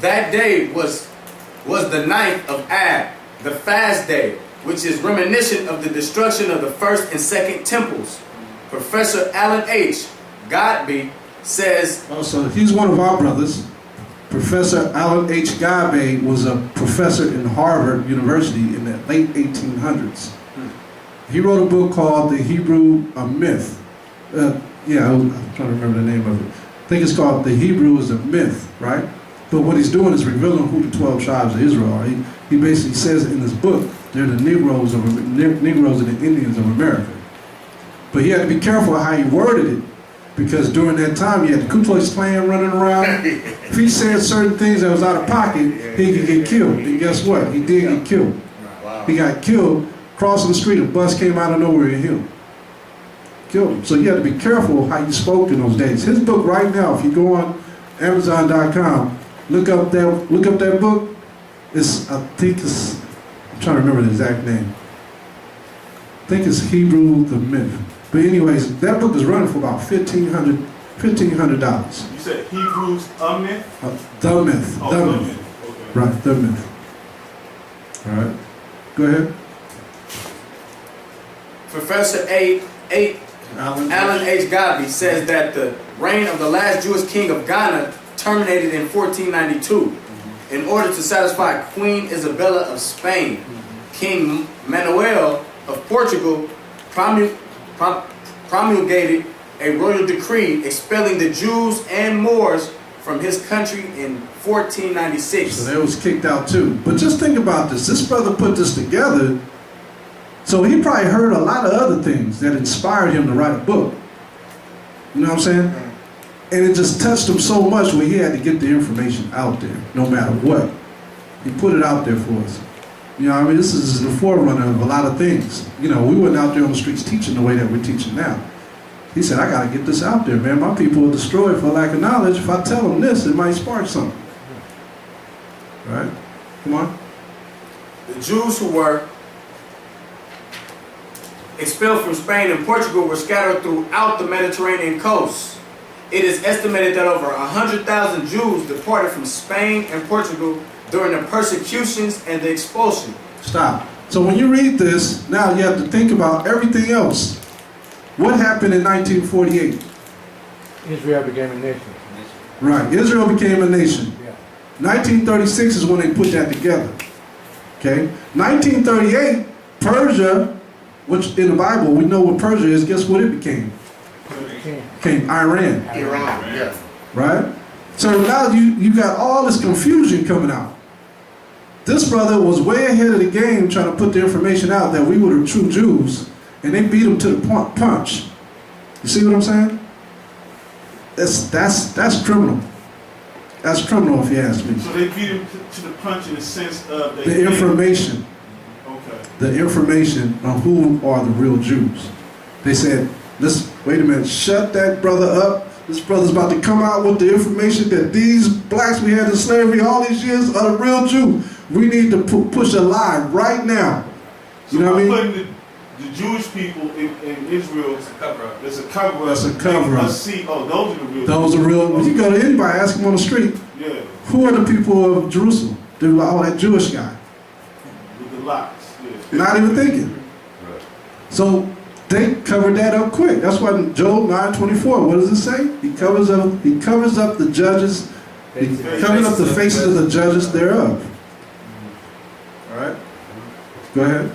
That day was the 9th of Ab, the fast day, which is reminiscent of the destruction of the first and second temples. Professor Alan H. Godbey says... Oh, so he's one of our brothers. Professor Alan H. Godbey was a professor in Harvard University in the late 1800s. He wrote a book called The Hebrew Myth. Yeah, I'm trying to remember the name of it. I think it's called The Hebrew is a Myth, right? But what he's doing is revealing who the 12 tribes of Israel are. He basically says in his book, they're the Negroes and the Indians of America. But he had to be careful how he worded it, because during that time you had the Ku Klux Klan running around. If he said certain things that was out of pocket, he could get killed. And guess what? He did get killed. He got killed crossing the street. A bus came out of nowhere and hit him. Killed him. So you had to be careful how you spoke in those days. His book right now, if you go on Amazon.com, look up that book. I'm trying to remember the exact name. I think it's Hebrew the Myth. But anyways, that book is running for about $1,500. You said Hebrews a myth? The Myth. Oh, the the Myth. myth. Okay. Right, the Myth. All right. Go ahead. Professor Alan H. Godbey says that the reign of the last Jewish king of Ghana terminated in 1492. In order to satisfy Queen Isabella of Spain, King Manuel of Portugal promulgated a royal decree expelling the Jews and Moors from his country in 1496. So they was kicked out too. But just think about this. This brother put this together. So he probably heard a lot of other things that inspired him to write a book. You know what I'm saying? And it just touched him so much where he had to get the information out there, no matter what. He put it out there for us. You know what I mean? This is the forerunner of a lot of things. You know, we weren't out there on the streets teaching the way that we're teaching now. He said, I got to get this out there, man. My people are destroyed for lack of knowledge. If I tell them this, it might spark something. Right? Come on. The Jews who were expelled from Spain and Portugal were scattered throughout the Mediterranean coast. It is estimated that over 100,000 Jews departed from Spain and Portugal during the persecutions and the expulsion. Stop. So when you read this, now you have to think about everything else. What happened in 1948? Israel became a nation. Right, Israel became a nation. Yeah. 1936 is when they put that together. Okay? 1938, Persia, which in the Bible we know what Persia is, guess what it became? Became Iran. Iran, yeah. Right? So now you got all this confusion coming out. This brother was way ahead of the game trying to put the information out that we were the true Jews, and they beat him to the punch. You see what I'm saying? That's criminal. That's criminal if you ask me. So they beat him to the punch in the sense of the information. Okay. The information on who are the real Jews. They said, listen, wait a minute, shut that brother up. This brother's about to come out with the information that these blacks we had in slavery all these years are the real Jews. We need to push a lie right now. You know what I mean? Putting the Jewish people in Israel, it's a cover-up. It's a cover-up. That's a cover-up. Let's see, oh, those are the real Those are real. When you go to anybody, ask them on the street, yeah. who are the people of Jerusalem? They're like, oh, that Jewish guy. With the locks, yeah. Not even thinking. Right. So they covered that up quick. That's why in Job 9:24, what does it say? He covers up the judges, he covers up the faces of the judges thereof. All right? Go ahead.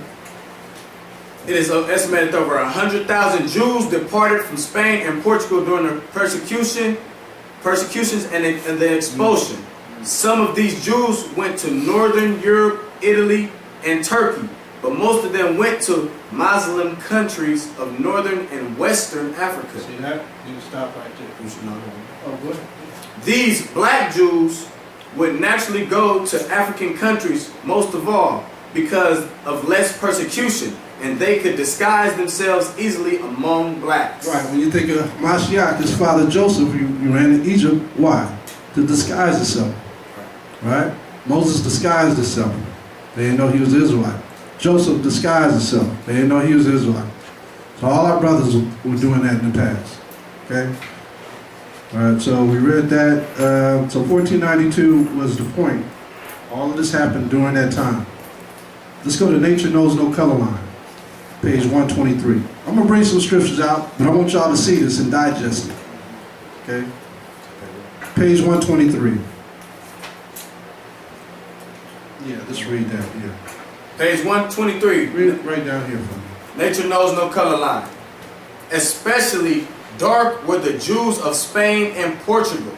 It is estimated that over 100,000 Jews departed from Spain and Portugal during the persecutions and the expulsion. Some of these Jews went to Northern Europe, Italy, and Turkey, but most of them went to Muslim countries of Northern and Western Africa. See that? You can stop right there. Oh, go ahead. These black Jews would naturally go to African countries most of all because of less persecution, and they could disguise themselves easily among blacks. Right, when you think of HAMASHAYACH, his father Joseph, he ran in Egypt. Why? To disguise himself. Right? Moses disguised himself. They didn't know he was Israelite. Joseph disguised himself. They didn't know he was Israelite. So all our brothers were doing that in the past. Okay? All right, so we read that. So 1492 was the point. All of this happened during that time. Let's go to Nature Knows No Color Line, page 123. I'm going to bring some scriptures out, but I want y'all to see this and digest it. Okay? Page 123. Yeah, let's read that here. Page 123. Read it right down here for me. Nature knows no color line. Especially dark were the Jews of Spain and Portugal.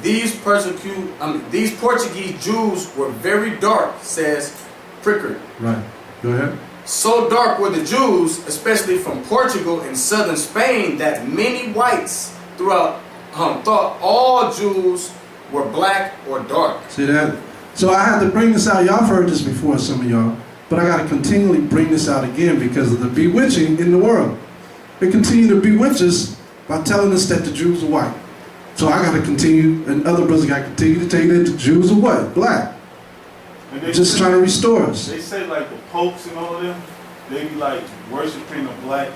These Portuguese Jews were very dark, says Prickard. Right. Go ahead. So dark were the Jews, especially from Portugal and southern Spain, that many whites throughout thought all Jews were black or dark. See that? So I had to bring this out. Y'all have heard this before, some of y'all. But I got to continually bring this out again because of the bewitching in the world. They continue to bewitch us by telling us that the Jews are white. So I got to continue, and other brothers got to continue to tell you that the Jews are what? Black. Just trying to restore us. They say like the popes and all of them, they be like worshiping a black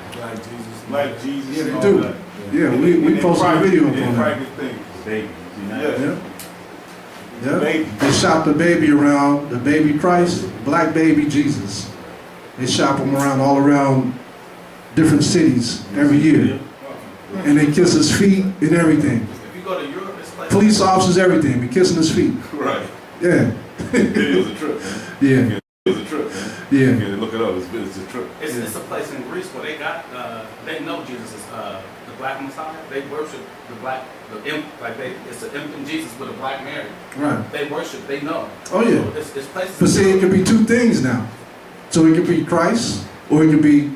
Jesus. Yeah, and they all do. that. Yeah, we posted a video up on that. Things. Baby. Yeah. Yeah. Baby. They shop the baby around, the baby Christ, black baby Jesus. They shop him around all around different cities every year. And they kiss his feet and everything. If you go to Europe, it's like Police officers, everything, be kissing his feet. Right. Yeah. It was a trip, man. Yeah. It was a trip, man. Yeah. You can look it up. It's a trip. It's a place in Greece where they got they know Jesus is the black Messiah. They worship the imp, it's an infant Jesus with a black Mary. Right. They worship, they know. Oh yeah. So it's places. But see, it could be two things now. So it could be Christ, or it could be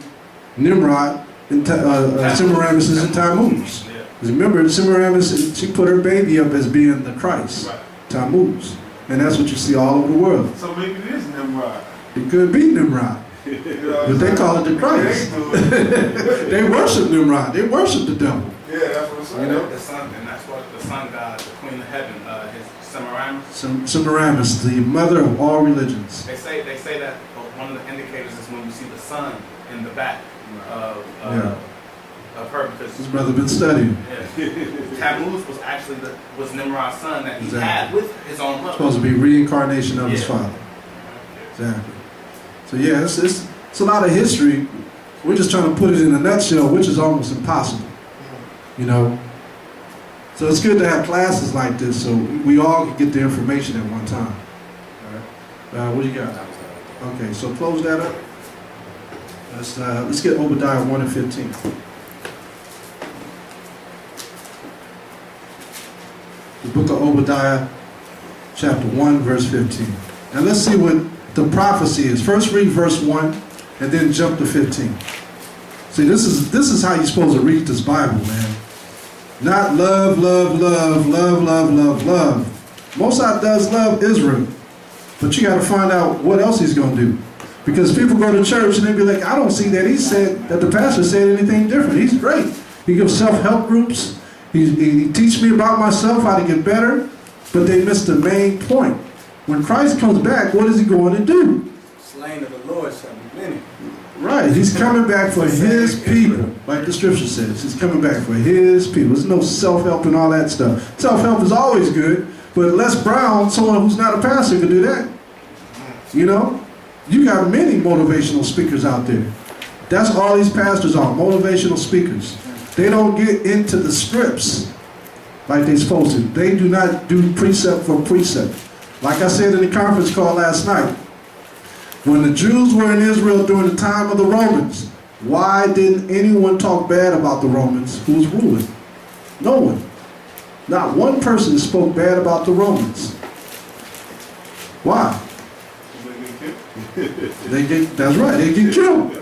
Nimrod, and Semiramis and Tammuz. Yeah. Because remember, Semiramis, she put her baby up as being the Christ, Right. Tammuz. And that's what you see all over the world. So maybe it is Nimrod. It could be Nimrod, but they call it the Christ. They worship Nimrod. They worship the devil. Yeah, that's what I'm saying. You know? The sun, and that's what the sun god, the queen of heaven, his Semiramis. Semiramis, the mother of all religions. They say that one of the indicators is when you see the sun in the back of her, because His brother been studying. yeah. Tammuz was actually was Nimrod's son that he Exactly. had with his own mother. Supposed to be reincarnation of his Yeah. father. Exactly. So yeah, it's a lot of history. We're just trying to put it in a nutshell, which is almost impossible. You know? So it's good to have classes like this so we all can get the information at one time. All right. What do you got? Okay, so close that up. Let's get Obadiah 1 and 15. The book of Obadiah, chapter 1, verse 15. Now let's see what the prophecy is. First read verse 1 and then jump to 15. See, this is how you're supposed to read this Bible, man. Not love, love, love, love, love, love, love. Most High does love Israel, but you got to find out what else he's going to do. Because people go to church and they be like, I don't see that he said, that the pastor said anything different. He's great. He gives self-help groups. He teaches me about myself, how to get better, but they missed the main point. When Christ comes back, what is he going to do? slain of the Lord shall be many. Right, he's coming back for his people, like the scripture says. He's coming back for his people. There's no self-help and all that stuff. Self-help is always good, but Les Brown, someone who's not a pastor, can do that. You know? You got many motivational speakers out there. That's all these pastors are, motivational speakers. They don't get into the scripts like they're supposed to. They do not do precept for precept. Like I said in the conference call last night, when the Jews were in Israel during the time of the Romans, why didn't anyone talk bad about the Romans who was ruling? No one. Not one person spoke bad about the Romans. Why? That's right, they get killed.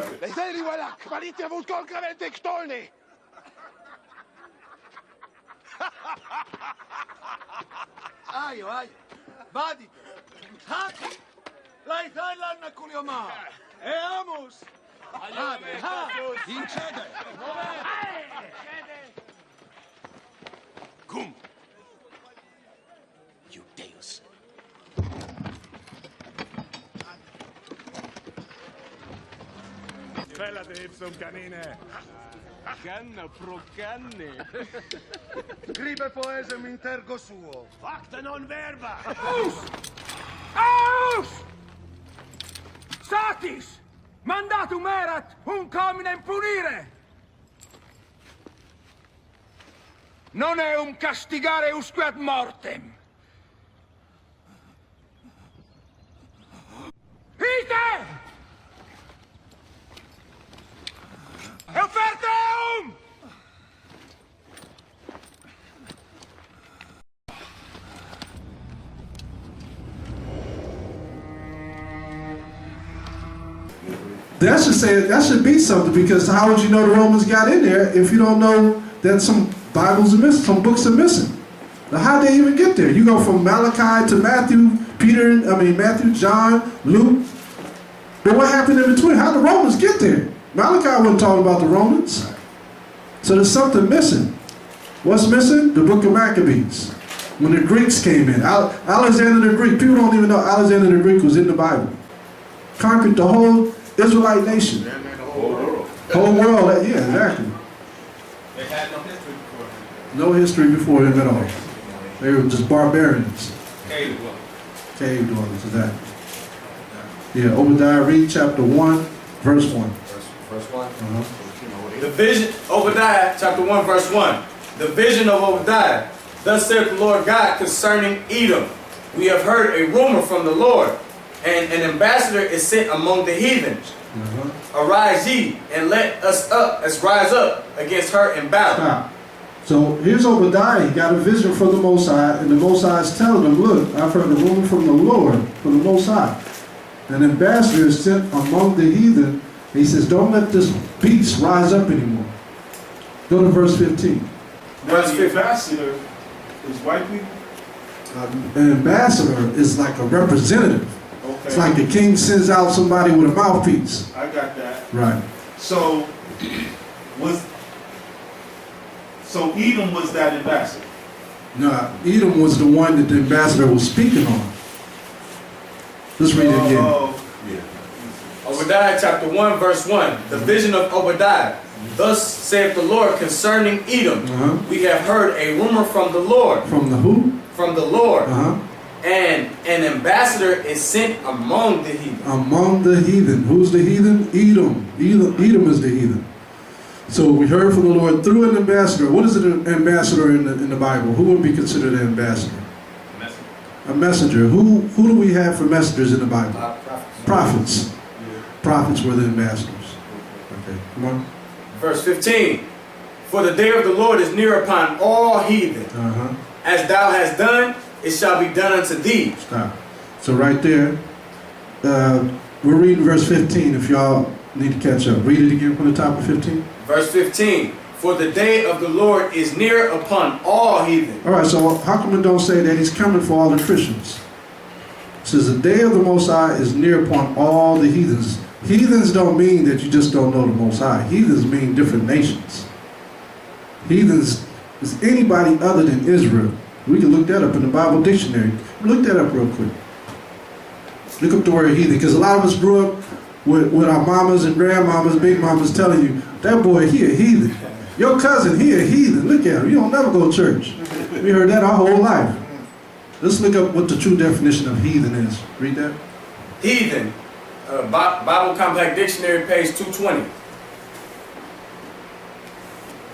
Cum. Judeus. Pelate ipsum canine. Canna pro canne. Scribe poesem intergo suo. Facta non verba. Aus! Aus! Satis! Mandatum erat hominem punire! Non eum castigare usque ad mortem. Ite! Euferteum! That should be something, because how would you know the Romans got in there if you don't know that some Bibles are missing, some books are missing? Now how'd they even get there? You go from Malachi to Matthew, Matthew, John, Luke. But what happened in between? How did the Romans get there? Malachi wasn't talking about the Romans. So there's something missing. What's missing? The book of Maccabees. When the Greeks came in. Alexander the Greek. People don't even know Alexander the Greek was in the Bible. Conquered the whole Israelite nation. Whole world. Whole world, yeah, exactly. They had no history before him. No history before him at all. They were just barbarians. Cave dwellers. Cave dwellers, exactly. Yeah, Obadiah, read chapter 1, verse 1. Verse 1. Uh-huh. The vision, Obadiah, chapter 1, verse 1. The vision of Obadiah. Thus saith the Lord God concerning Edom. We have heard a rumor from the Lord, and an ambassador is sent among the heathen. Uh-huh. Arise ye, and let us rise up against her in battle. Stop. So here's Obadiah. He got a vision from the Most High, and the Most High is telling him, look, I've heard a rumor from the Lord, from the Most High. An ambassador is sent among the heathen. He says, don't let this beast rise up anymore. Go to verse 15. Now the ambassador is white people? An ambassador is like a representative. Okay. It's like a king sends out somebody with a mouthpiece. I got that. Right. So Edom was that ambassador. No, Edom was the one that the ambassador was speaking on. Let's read it again. Obadiah chapter 1, verse 1. The vision of Obadiah. Thus saith the Lord concerning Edom. Uh-huh. We have heard a rumor from the Lord. From the who? From the Lord. Uh-huh. And an ambassador is sent among the heathen. Among the heathen. Who's the heathen? Edom. Edom is the heathen. So we heard from the Lord through an ambassador. What is an ambassador in the Bible? Who would be considered an ambassador? A messenger. Who do we have for messengers in the Bible? Prophets. Prophets were the ambassadors. Okay, come on. Verse 15. For the day of the Lord is near upon all heathen. Uh-huh. As thou hast done, it shall be done unto thee. Stop. So right there, we're reading verse 15 if y'all need to catch up. Read it again from the top of 15. Verse 15. For the day of the Lord is near upon all heathen. All right, so how come it don't say that he's coming for all the Christians? It says the day of the Most High is near upon all the heathens. Heathens don't mean that you just don't know the Most High. Heathens mean different nations. Heathens is anybody other than Israel. We can look that up in the Bible dictionary. Look that up real quick. Look up the word heathen, because a lot of us grew up with our mamas and grandmamas, big mamas telling you, that boy, he a heathen. Your cousin, he a heathen. Look at him. You don't never go to church. We heard that our whole life. Let's look up what the true definition of heathen is. Read that. Heathen. Bible Compact Dictionary, page 220.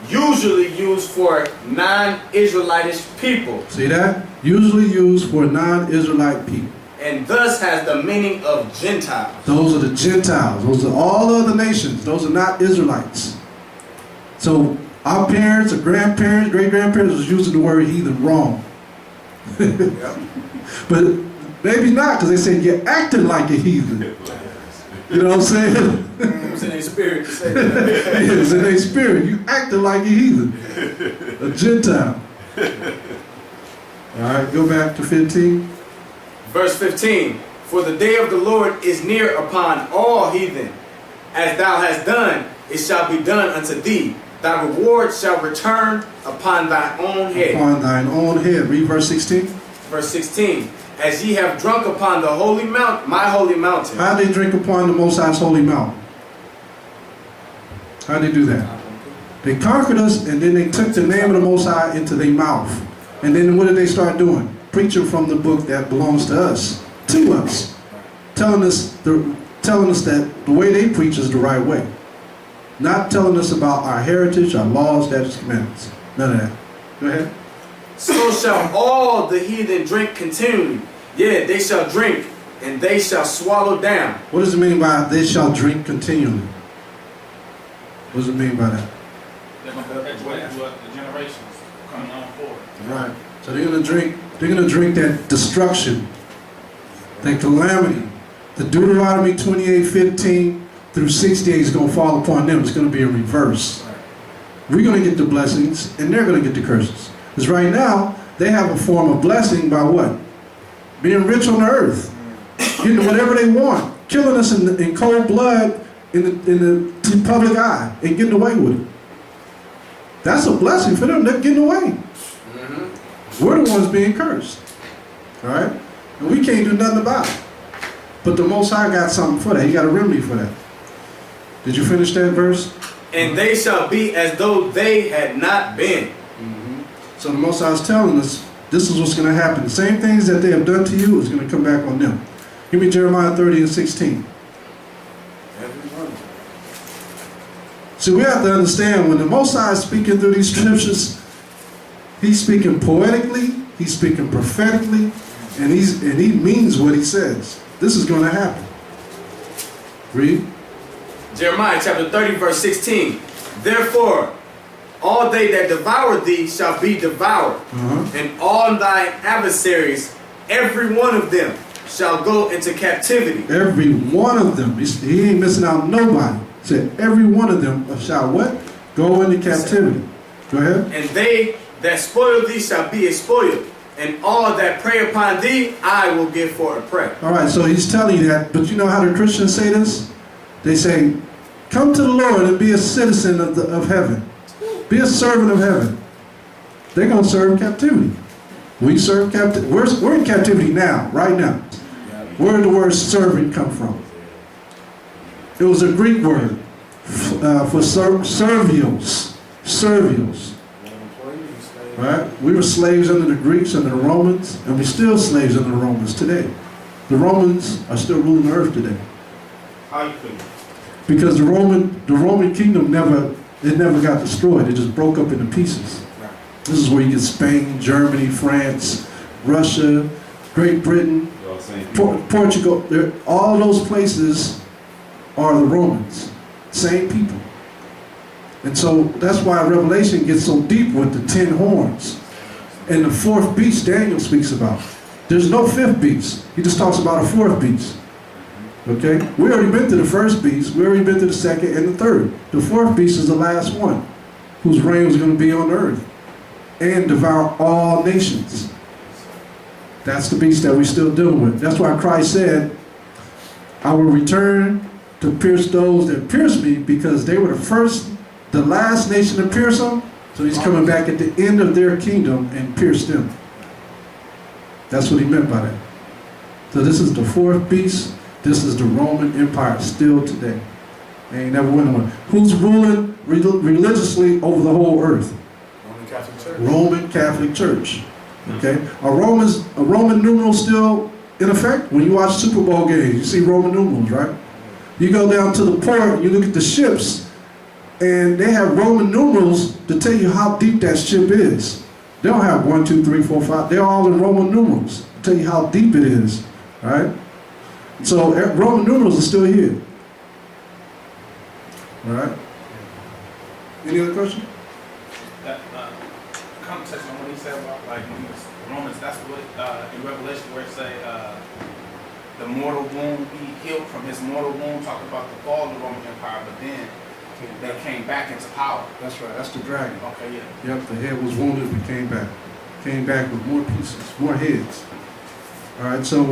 Usually used for non-Israelitish people. See that? Usually used for non-Israelite people. And thus has the meaning of Gentiles. Those are the Gentiles. Those are all other nations. Those are not Israelites. So our parents, or grandparents, great-grandparents was using the word heathen wrong. But maybe not, because they said you're acting like a heathen. You know what I'm saying? It's in their spirit to say that. It's in their spirit. You acting like a heathen. A Gentile. All right, go back to 15. Verse 15. For the day of the Lord is near upon all heathen. As thou hast done, it shall be done unto thee. Thy reward shall return upon thy own head. Upon thine own head. Read verse 16. Verse 16. As ye have drunk upon the holy mount, my holy mountain. How they drink upon the Most High's holy mountain? How'd they do that? They conquered us, and then they took the name of the Most High into their mouth. And then what did they start doing? Preaching from the book that belongs to us, telling us that the way they preach is the right way. Not telling us about our heritage, our laws, statutes, commandments. None of that. Go ahead. So shall all the heathen drink continually. Yeah, they shall drink, and they shall swallow down. What does it mean by they shall drink continually? What does it mean by that? They're going to perpetuate the generations coming on forward. Right. So they're gonna drink that destruction, that calamity. The Deuteronomy 28:15 through 68 is gonna fall upon them. It's gonna be in reverse. We're gonna get the blessings, and they're gonna get the curses. Because right now, they have a form of blessing by what? Being rich on the earth, getting whatever they want, killing us in cold blood in the public eye, and getting away with it. That's a blessing for them. They're getting away. We're the ones being cursed. All right? And we can't do nothing about it. But the Most High got something for that. He got a remedy for that. Did you finish that verse? And they shall be as though they had not been. So the Most High is telling us this is what's going to happen. The same things that they have done to you is going to come back on them. Give me Jeremiah 30:16. See, we have to understand when the Most High is speaking through these scriptures, he's speaking poetically, he's speaking prophetically, and he means what he says. This is going to happen. Read. Jeremiah chapter 30, verse 16. Therefore, all they that devour thee shall be devoured, and all thy adversaries, every one of them, shall go into captivity. Every one of them. He ain't missing out nobody. He said every one of them shall what? Go into captivity. Go ahead. And they that spoil thee shall be a spoil, and all that prey upon thee I will give for a prey. All right, so he's telling you that, but you know how the Christians say this? They say, come to the Lord and be a citizen of heaven. Be a servant of heaven. They're going to serve captivity. We serve captivity. We're in captivity now, right now. Where did the word servant come from? It was a Greek word for servios. Servios. Right? We were slaves under the Greeks, under the Romans, and we're still slaves under the Romans today. The Romans are still ruling the earth today. How you feel? Because the Roman kingdom never got destroyed. It just broke up into pieces. This is where you get Spain, Germany, France, Russia, Great Britain, Portugal. All those places are the Romans. Same people. And so that's why Revelation gets so deep with the 10 horns. And the fourth beast Daniel speaks about. There's no fifth beast. He just talks about a fourth beast. Okay? We already been to the first beast. We already been to the second and the third. The fourth beast is the last one, whose reign is going to be on the earth and devour all nations. That's the beast that we're still dealing with. That's why Christ said, I will return to pierce those that pierce me, because they were the last nation to pierce them. So he's coming back at the end of their kingdom and pierce them. That's what he meant by that. So this is the fourth beast. This is the Roman Empire still today. They ain't never went away. Who's ruling religiously over the whole earth? Roman Catholic Church. Roman Catholic Church. Okay? Are Roman numerals still in effect? When you watch Super Bowl games, you see Roman numerals, right? You go down to the port, you look at the ships, and they have Roman numerals to tell you how deep that ship is. They don't have 1, 2, 3, 4, 5. They're all in Roman numerals to tell you how deep it is. All right? So Roman numerals are still here. All right? Any other question? That conversation on what he said about like when he was Romans, that's what in Revelation where it say the mortal wound, he healed from his mortal wound, talking about the fall of the Roman Empire, but then they came back into power. That's right. That's the dragon. Okay, yeah. Yep, the head was wounded, but came back. Came back with more pieces, more heads. All right, so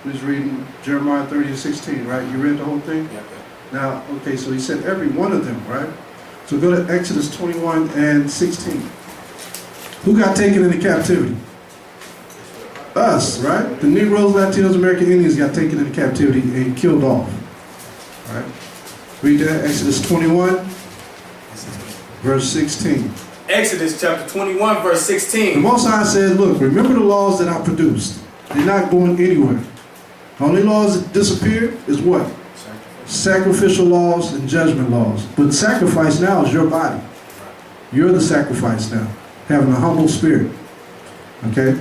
just reading Jeremiah 30:16, right? You read the whole thing? Yeah. Now, okay, so he said every one of them, right? So go to Exodus 21:16. Who got taken into captivity? Us, right? The Negroes, Latinos, American Indians got taken into captivity and killed off. Right? Read that, Exodus 21, verse 16. Exodus chapter 21, verse The 16. Most High says, look, remember the laws that I produced. They're not going anywhere. The only laws that disappeared is what? Sacrificial laws and judgment laws. But sacrifice now is your body. You're the sacrifice now. Having a humble spirit. Okay?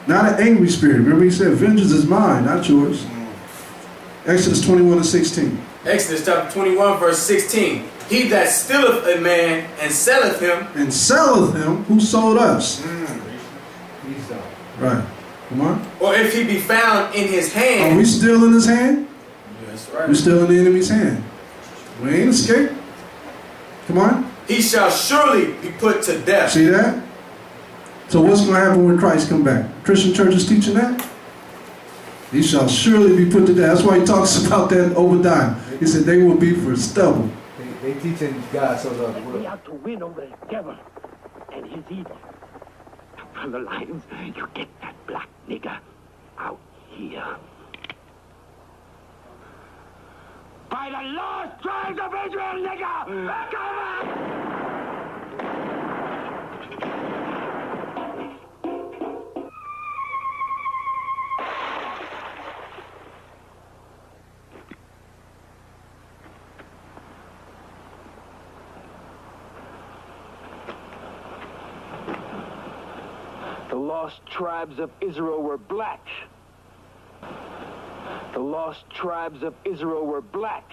Not an angry spirit. Remember he said, vengeance is mine, not yours. Exodus 21 and 16. Exodus chapter 21, verse 16. He that stealeth a man and selleth him. And selleth him who sold us. Esau. Right. Come on. Or if he be found in his Are hand. we still in his hand? That's We're right. still in the enemy's hand. We ain't escaped. Come on. He shall surely be put to death. See that? So what's going to happen when Christ come back? Christian church is teaching that? He shall surely be put to death. That's why he talks about that in Obadiah. He said they will be for stubble. They teaching God so loved the We world. have to win over the devil and his evil. From the lions, you get that black nigger out here. By the lost tribes of Israel, nigger! Come on! The lost tribes of Israel were black. The lost tribes of Israel were black.